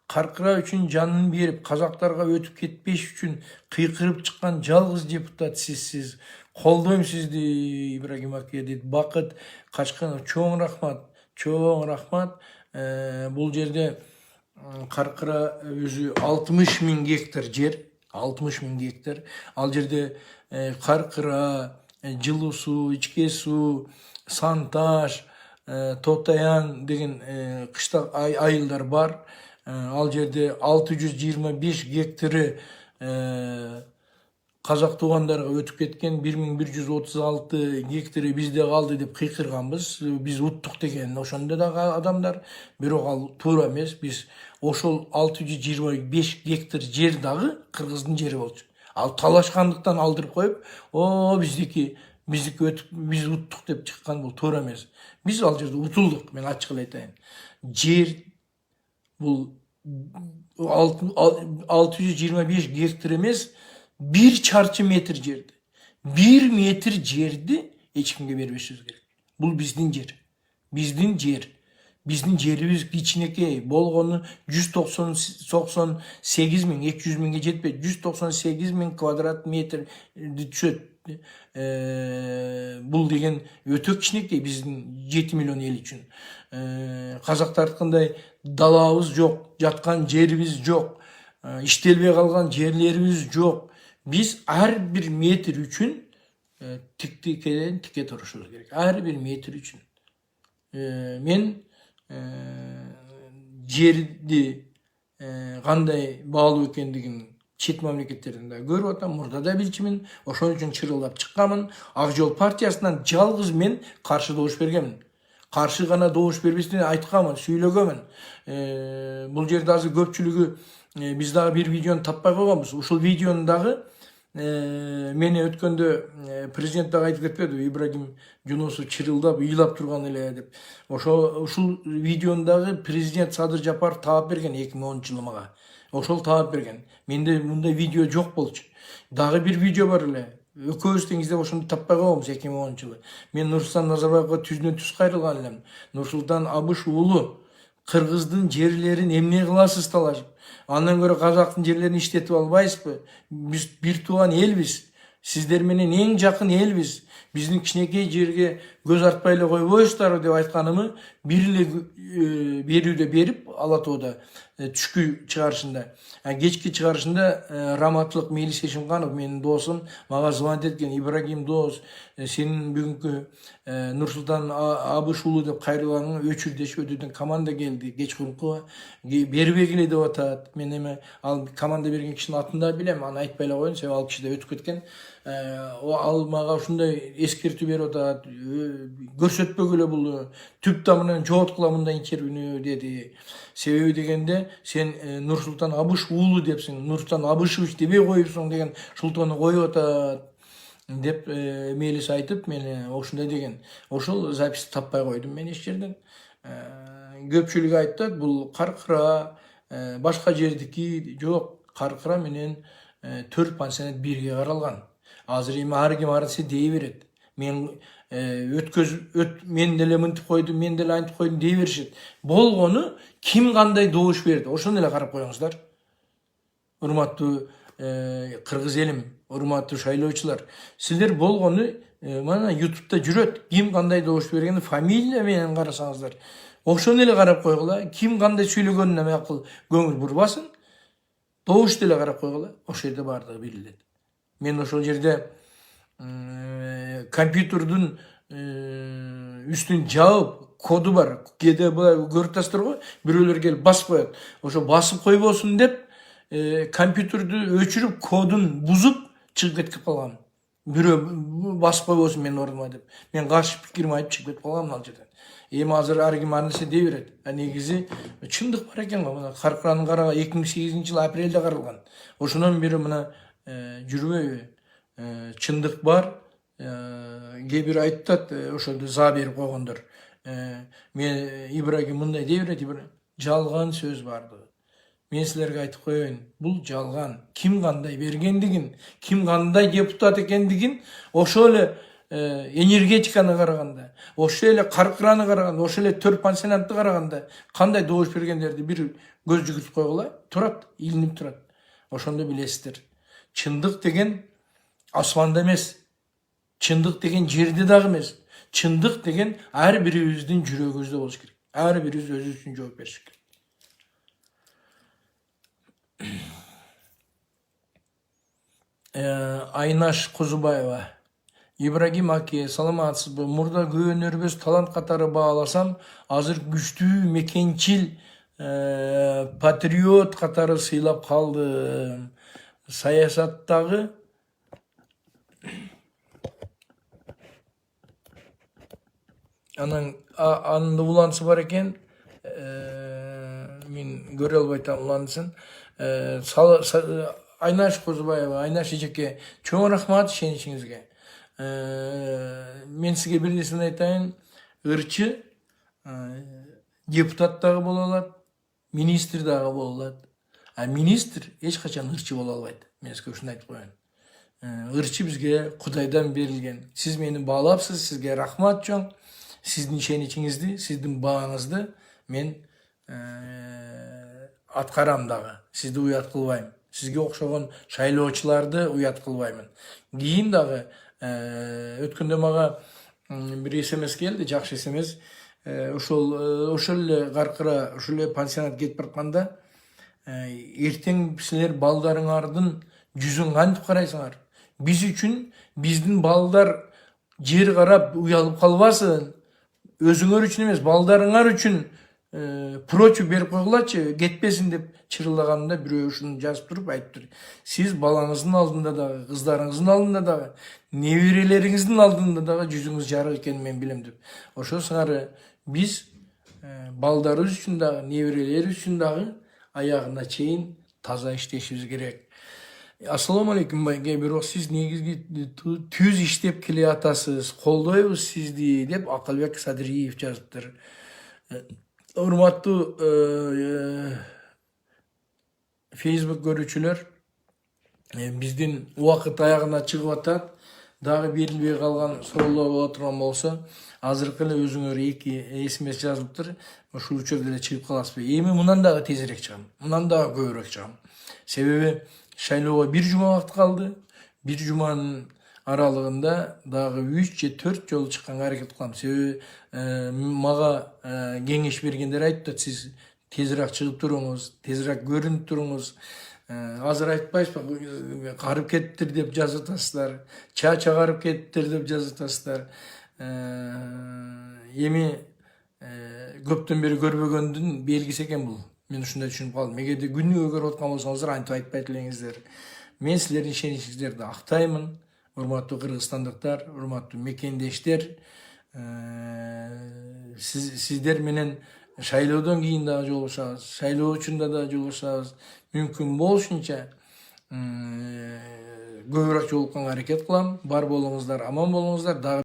Karkıra üçün canını berip Kazaklarga ötüp ketpеш üçün kıykırıp çıkkan жалгыз депутат sizsiz. Колдойм сизди, Ибрагим аке, дейт. Бакыт Качканов, чоң рахмат, чоң рахмат. Бул жерде Каркыра өзү 60 000 гектар жер, 60 000 гектар. Ал жерде Каркыра, жылуу суу, ичке суу, Санташ, Тотаян деген кыштак айылдар бар. Ал жерде 625 гектары Казак туугандарга өтүп кеткен, 1136 гектары бизде калды деп кыйкырганбыз. Биз уттук деген ошондо дагы адамдар, бирок ал туура эмес. Биз ошол 625 гектар жер дагы кыргыздын жери болчу. Ал талашкандыктан алдырып коюп, биздики өтүп, биз уттук деп чыккан, бул туура эмес. Биз ал жерде утулдук, мен ачык эле айтайын. Жер бул 625 гектар эмес, 1 çarçı metr жерди. 1 metr жерди эч кимге бербешибиз керек. Бул биздин жер. Биздин жер. Биздин жерибиз кичинекей болгону 198 000, 200 000ге жетпейт. 198 000 квадрат метр түшөт. Бул деген өтө кичинекей биздин 7 миллион эл үчүн. Казактардыкындай далабыз жок, жаткан жерибиз жок, иштелбей калган жерлерибиз жок. Biz her bir metre üçün tike turuşumuz gerek. Her bir metre üçün. Men жерди кандай баалуу экендигин чет мамлекеттеринде көрүп атам, мурда да билчимин. Ошон үчүн чырылдап чыкканмын. Ак жол партиясынан жалгыз мен каршы добуш бергенмин. Каршы гана добуш бербестен айтканмын, сүйлөгөнмүн. Бул жерде азыр көпчүлүгү биз дагы bir видеону таппай койгонбуз. Ушул видеону дагы мени өткөндө президент дагы айтып кетпеди, Ибрагим Жунусов чырылдап, ыйлап турган эле деп. Ушул видеону дагы президент Садыр Жапаров таап берген 2010-жылы мага. Ошол таап берген. Менде мындай видео жок болчу. Дагы bir видео бар эле. Экөөбүз тең издеп ошону таппай койгонбуз 2010-жылы. Мен Нурсултан Назарбаевга түздөн түз кайрылган элем. Нурсултан Абыш уулу, Кыргыздын жерлерин эмне кыласыз талашып? Андан көрө Казактын жерлерин иштетип албайсызбы? Биз бир тууган элбиз. Сиздер менен эң жакын элбиз. Биздин кичинекей жерге көз артпай эле койбойсуздарбы деп айтканымы бир эле берүүдө берип, Ала Тоода түшкү чыгарышында. Кечки чыгарышында Раматтылык Мелис Эшимханов, менин досум, мага звонить эткен. Ибрагим дос, сенин бүгүнкү Нурсултан Абыш уулу деп кайрылганыңа өчүрдөдөн команда келди. Кечкурунку бербегиле деп атат. Мен эме ал команда берген кишинин атын да билем, аны айтпай эле коеюн, себеби ал киши да өтүп кеткен. Ал мага ушундай эскертүү берип атат. Көрсөтпөгүлө бул түп тамырынан жооткула мындай интервьюну деди. Себеби дегенде сен Нурсултан Абыш уулу депсиң, Нурсултан Абышевич дебей коюпсуң деген шултону коюп атат деп Мелис айтып, мени ошондой деген. Ошол записти таппай койдум мен эч жерден. Көпчүлүгү айтат, бул Каркыра башка жердики жок. Каркыра менен 4 пансионат бирге каралган. Азыр эми ар ким арасы дей берет. Мен мен деле мынтип койдум, мен деле антип койдум дей беришет. Болгону ким кандай добуш берди, ошону эле карап коюңуздар. Урматтуу кыргыз элим, урматтуу шайлоочулар, силер болгону мана YouTube'да жүрөт. Ким кандай добуш бергенин фамилия менен карасаңыздар. Ошону эле карап койгула. Ким кандай сүйлөгөнүнө макул көңүл бурбасын. Добушту эле карап койгула. Ошол жерде бардыгы билинет. Мен ошол жерде компьютердун үстүн жаап, коду бар. Кээде булай көрүп атасыздар го, бирөөлөр келип басып коет. Ошо басып койбосун деп компьютерди өчүрүп, кодун бузуп чыгып кетип калган. Бирөө басып койбосун менин ордума деп. Мен каршы пикирим айтып чыгып кетип калгам ал жерден. Эми азыр ар ким ар нерсе дей берет. Негизи чындык бар экен го. Мына Каркыранын карага 2008-жылы апрелде каралган. Ошондон бери мына жүрбөйбү? Чындык бар. Кээ бир айтат, ошондо за берип койгондор. Мен Ибрагим мындай дей берет, жалган сөз бардыгы. Мен силерге айтып коеюн, бул жалган. Ким кандай бергендигин, ким кандай депутат экендигин ошол эле энергетиканы караганда, ошо эле каркыраны караганда, ошо эле 4 пансионатты караганда кандай добуш бергендерди бир көз жүгүртүп койгула, турат, илинип турат. Ошондо билесиздер. Чындык деген асманда эмес. Чындык деген жерде дагы эмес. Чындык деген ар бирибиздин жүрөгүбүздө болуш керек. Ар бирибиз өзүбүз үчүн жооп бериш керек. Айнаш Кузубаева. Ибрагим аке, саламатсызбы? Мурда күбөнөрбөз талант катары бааласам, азыр күчтүү, мекенчил, патриот катары сыйлап калдым. Саясаттагы анын уланысы бар экен. Мен көрө албай атам уланысын. Айнаш Кузубаева, Айнаш эжеке, чоң рахмат ишеничиңизге. Мен сизге бир нерсени айтайын. Ырчы депутат дагы боло алат, министр дагы боло алат. А министр эч качан ырчы боло албайт. Мен сизге ушуну айтып коеюн. Ырчы бизге Кудайдан берилген. Сиз мени баалапсыз, сизге рахмат чоң. Сиздин ишеничиңизди, сиздин бааңызды мен аткарам дагы. Сизди уят кылбайм. Сизге окшогон шайлоочуларды уят кылбаймын. Кийин дагы өткөндө мага бир СМС келди, жакшы СМС. Ошол эле каркыра, ошол эле пансионат кетип баратканда, эртең силер балдарыңардын жүзүн кантип карайсыңар? Биз үчүн биздин балдар жер карап уялып калбасын. Өзүңөр үчүн эмес, балдарыңар үчүн прочу берип койгулачы, кетпесин деп чырылдаганында бирөө ушуну жазып туруп айтыптыр. Сиз балаңыздын алдында дагы, кыздарыңыздын алдында дагы, неберелериңиздин алдында дагы жүзүңүз жарык экенин мен билем деп. Ошо сыңары биз балдарыбыз үчүн дагы, неберелерибиз үчүн дагы аягына чейин таза иштешибиз керек. Ассаламу алейкум байке, бирок сиз негизги түз иштеп келе атасыз, колдойбуз сизди деп Акылбек Садриев жазыптыр. Урматтуу Facebook көрүүчүлөр, биздин убакыт аягына чыгып атат. Дагы берилбей калган суроолор боло турган болсо, азыркы эле өзүңөр 2 СМС жазылыптыр. Ушул учурда эле чыгып каласызбы? Эми мындан дагы тезирээк чыгам. Мындан дагы көбүрөөк чыгам. Себеби шайлоого 1 жума вакыт калды. 1 жуманын аралыгында дагы 3 же 4 жолу чыкканга аракет кылам. Себеби мага кеңеш бергендер айтты, сиз тезирээк чыгып туруңуз, тезирээк көрүнүп туруңуз. Азыр айтпайсызбы, карып кеттир деп жазып атасыздар, чач агарып кеттир деп жазып атасыздар. Эми көптөн бери көрбөгөндүн белгиси экен бул. Мен ушундай түшүнүп калдым. Эгерде күнүгө көрүп аткан болсоңуздар, антип айтпайт элеңиздер. Мен силердин ишеничиңиздерди актаймын. Урматтуу кыргызстандыктар, урматтуу мекендештер, сиздер менен шайлоодон кийин дагы жолугушабыз, шайлоо учурунда дагы жолугушабыз. Мүмкүн болушунча көбүрөөк жолукканга аракет кылам. Бар болуңуздар, аман болуңуздар.